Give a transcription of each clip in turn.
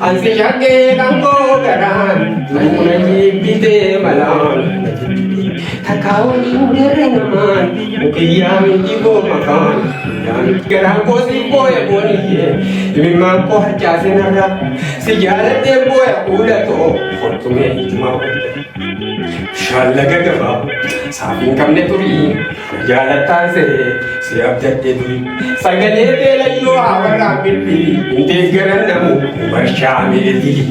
Ansi jage kango garan, naji bide malan. Thakao ningere naman, mukiyam ibo makan. Dan garan ko si boy boniye, imam ko hacha sinara. Sijarat de boy ula to, fortume ijma hote. Shalaga gaba, sabin kamne turi, jalata se abjate turi. Sagale de layo awara bilbi, inte garan namu barsha mere dili.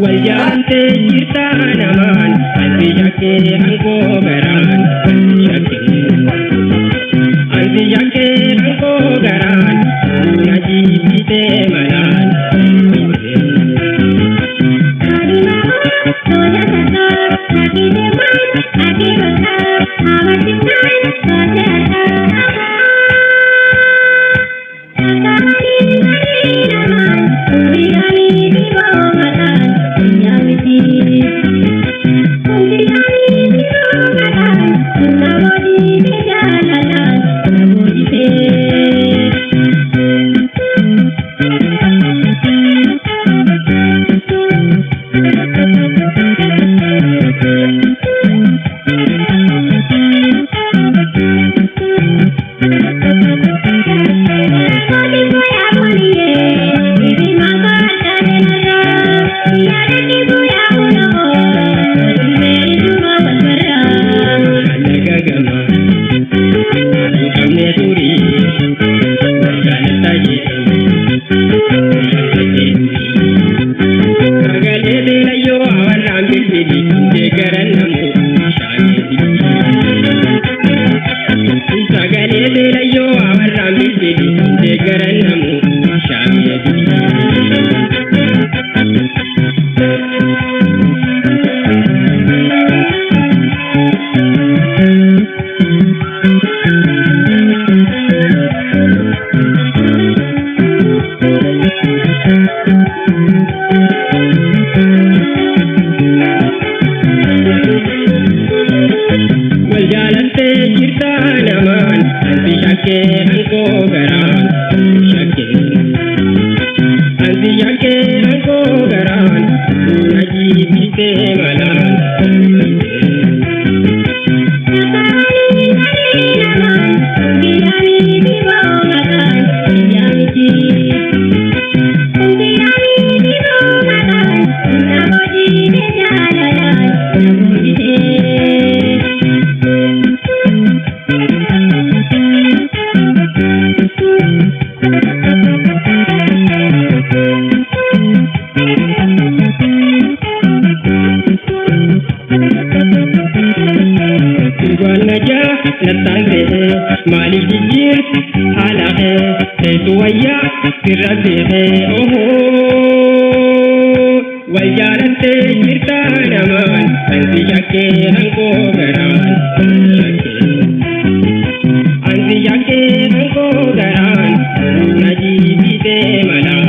Waljante jirta naman, anti jake angko garan, anti jake angko garan, naji bite malan. Waljalante jirta naman, anti jake angko garan, anti jake angko garan, naji bite malan. Mali jijir hala hai tuwaya firade hai oho waljalante jirta naman anti jake angko garan anti jake angko garan naji bite malan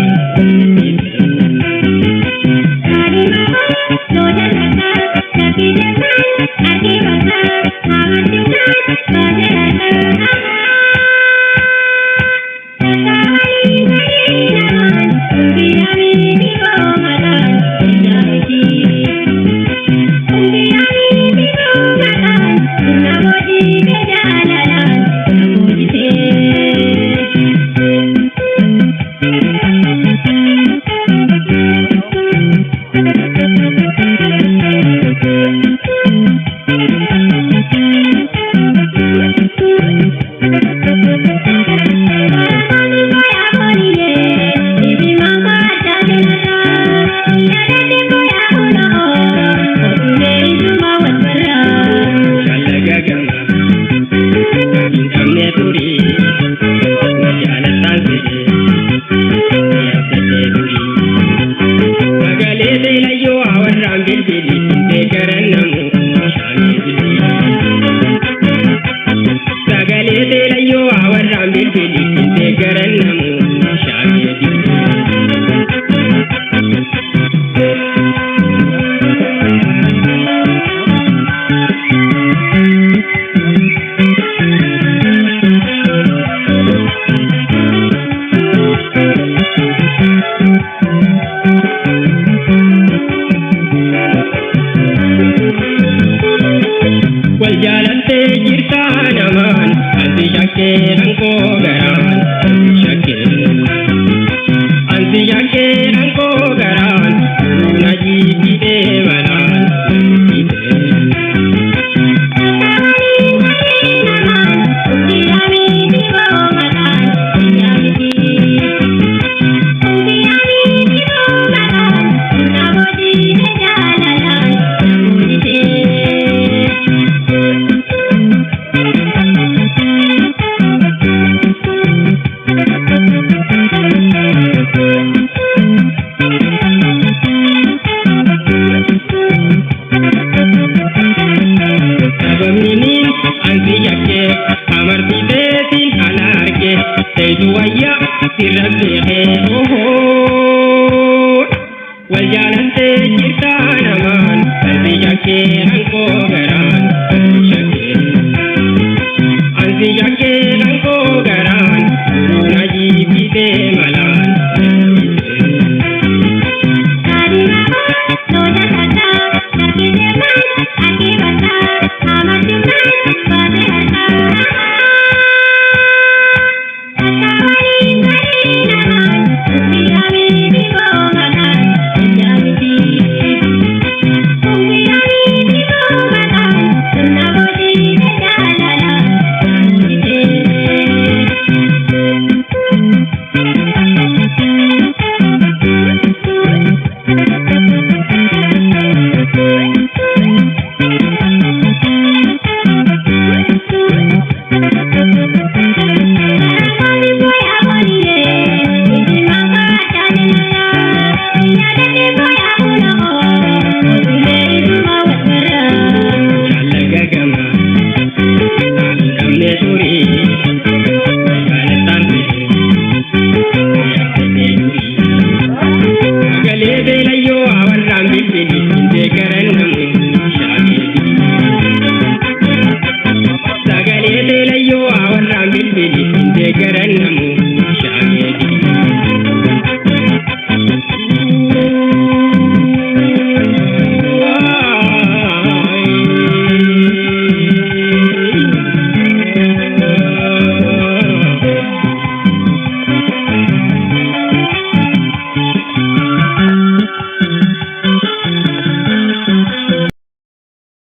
Baby mama, Bajaante jirta namaan ansi shakkee hankoo garaan ansi shakkee hankoo garaan duruna jibbitee malaan Sagalee beelayyoo awarraan bilbili hin deeggaran namu